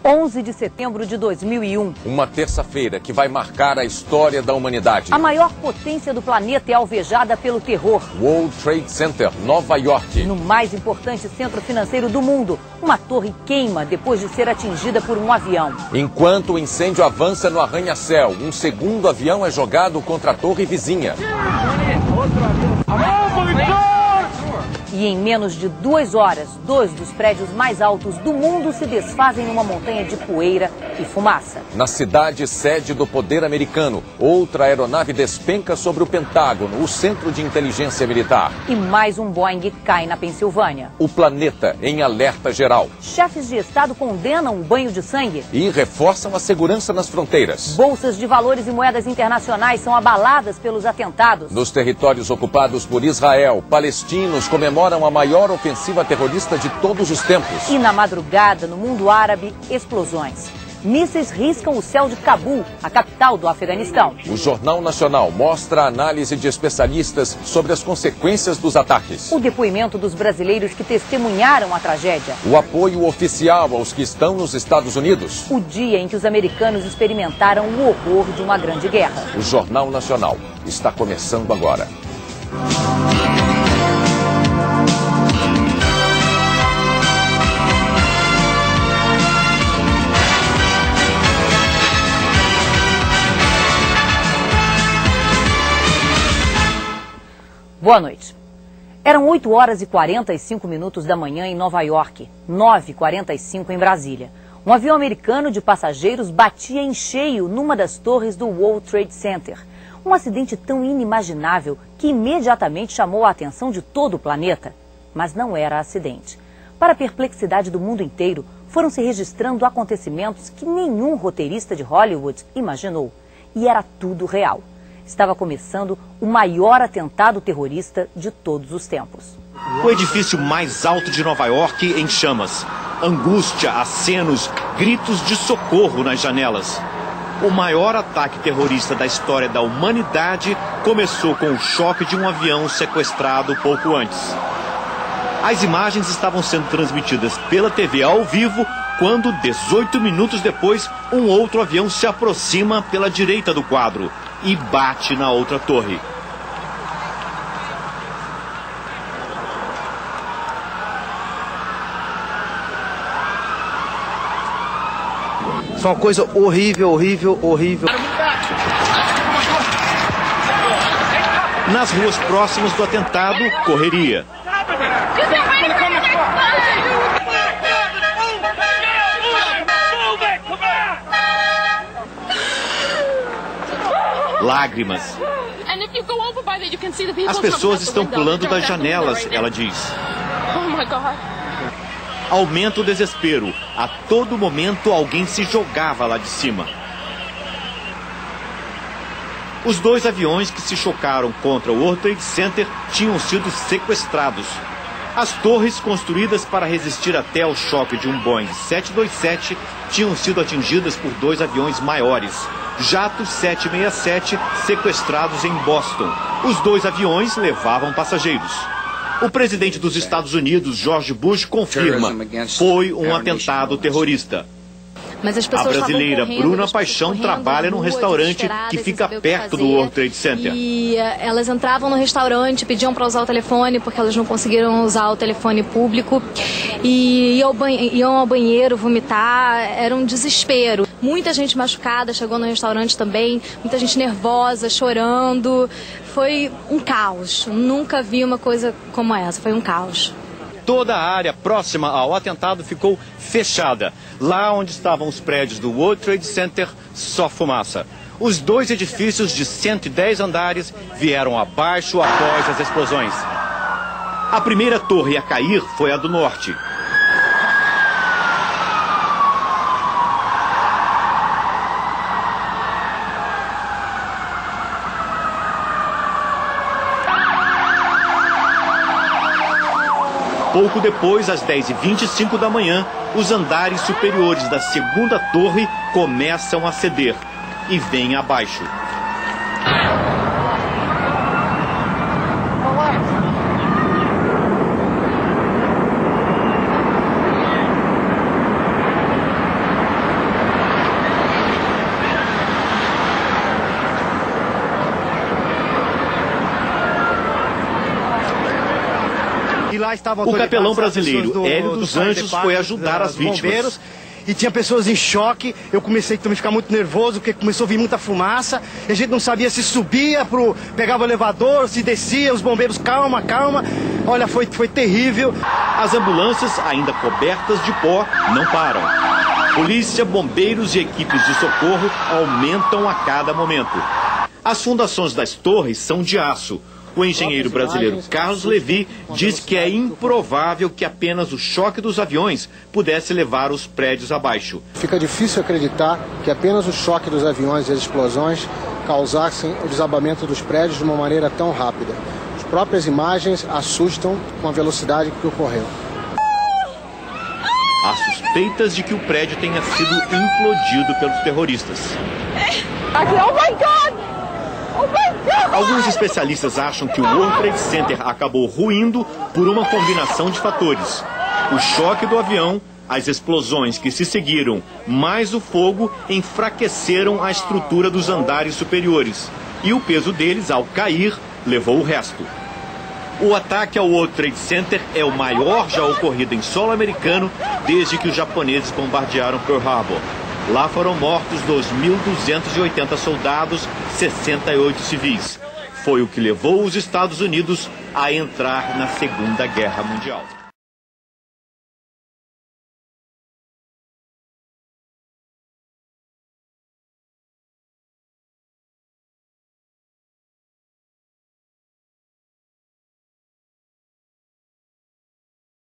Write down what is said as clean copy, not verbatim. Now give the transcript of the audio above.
11 de setembro de 2001. Uma terça-feira que vai marcar a história da humanidade. A maior potência do planeta é alvejada pelo terror. World Trade Center, Nova York. No mais importante centro financeiro do mundo, uma torre queima depois de ser atingida por um avião. Enquanto o incêndio avança no arranha-céu, um segundo avião é jogado contra a torre vizinha. E em menos de 2 horas, 2 dos prédios mais altos do mundo se desfazem numa montanha de poeira e fumaça. Na cidade sede do poder americano, outra aeronave despenca sobre o Pentágono, o centro de inteligência militar. E mais um Boeing cai na Pensilvânia. O planeta em alerta geral. Chefes de Estado condenam o banho de sangue. E reforçam a segurança nas fronteiras. Bolsas de valores e moedas internacionais são abaladas pelos atentados. Nos territórios ocupados por Israel, palestinos comemoram a maior ofensiva terrorista de todos os tempos. E na madrugada, no mundo árabe, explosões. Mísseis riscam o céu de Cabul, a capital do Afeganistão. O Jornal Nacional mostra a análise de especialistas sobre as consequências dos ataques. O depoimento dos brasileiros que testemunharam a tragédia. O apoio oficial aos que estão nos Estados Unidos. O dia em que os americanos experimentaram o horror de uma grande guerra. O Jornal Nacional está começando agora. Boa noite. Eram 8 horas e 45 minutos da manhã em Nova York, 9h45 em Brasília. Um avião americano de passageiros batia em cheio numa das torres do World Trade Center. Um acidente tão inimaginável que imediatamente chamou a atenção de todo o planeta. Mas não era acidente. Para a perplexidade do mundo inteiro, foram se registrando acontecimentos que nenhum roteirista de Hollywood imaginou. E era tudo real. Estava começando o maior atentado terrorista de todos os tempos. O edifício mais alto de Nova York em chamas. Angústia, acenos, gritos de socorro nas janelas. O maior ataque terrorista da história da humanidade começou com o choque de um avião sequestrado pouco antes. As imagens estavam sendo transmitidas pela TV ao vivo quando, 18 minutos depois, um outro avião se aproxima pela direita do quadro e bate na outra torre. Isso é uma coisa horrível, horrível, horrível. Nas ruas próximas do atentado, correria. Lágrimas. As pessoas estão pulando das janelas, ela diz. Aumenta o desespero. A todo momento alguém se jogava lá de cima. Os 2 aviões que se chocaram contra o World Trade Center tinham sido sequestrados. As torres construídas para resistir até ao choque de um Boeing 727 tinham sido atingidas por 2 aviões maiores. Jatos 767 sequestrados em Boston. Os 2 aviões levavam passageiros. O presidente dos Estados Unidos, George Bush, confirma: foi um atentado terrorista. Mas as pessoas a brasileira Bruna Paixão trabalha num restaurante que fica perto do World Trade Center. E elas entravam no restaurante, pediam para usar o telefone porque elas não conseguiram usar o telefone público. E iam ao banheiro vomitar, era um desespero. Muita gente machucada chegou no restaurante também, muita gente nervosa, chorando. Foi um caos. Nunca vi uma coisa como essa, foi um caos. Toda a área próxima ao atentado ficou fechada. Lá onde estavam os prédios do World Trade Center, só fumaça. Os 2 edifícios de 110 andares vieram abaixo após as explosões. A primeira torre a cair foi a do norte. Pouco depois, às 10h25 da manhã, os andares superiores da segunda torre começam a ceder e vêm abaixo. E lá estavam O capelão brasileiro Hélio dos Anjos foi ajudar as vítimas. Bombeiros, e tinha pessoas em choque. Eu comecei também a ficar muito nervoso, porque começou a vir muita fumaça. E a gente não sabia se subia, pegava o elevador, se descia. Os bombeiros, calma, calma. Olha, foi terrível. As ambulâncias, ainda cobertas de pó, não param. Polícia, bombeiros e equipes de socorro aumentam a cada momento. As fundações das torres são de aço. O engenheiro brasileiro Carlos Levi diz que é improvável que apenas o choque dos aviões pudesse levar os prédios abaixo. Fica difícil acreditar que apenas o choque dos aviões e as explosões causassem o desabamento dos prédios de uma maneira tão rápida. As próprias imagens assustam com a velocidade que ocorreu. Há suspeitas de que o prédio tenha sido implodido pelos terroristas. Oh my God! Oh my God! Alguns especialistas acham que o World Trade Center acabou ruindo por uma combinação de fatores. O choque do avião, as explosões que se seguiram, mais o fogo enfraqueceram a estrutura dos andares superiores. E o peso deles, ao cair, levou o resto. O ataque ao World Trade Center é o maior já ocorrido em solo americano desde que os japoneses bombardearam Pearl Harbor. Lá foram mortos 2.280 soldados, 68 civis. Foi o que levou os Estados Unidos a entrar na Segunda Guerra Mundial.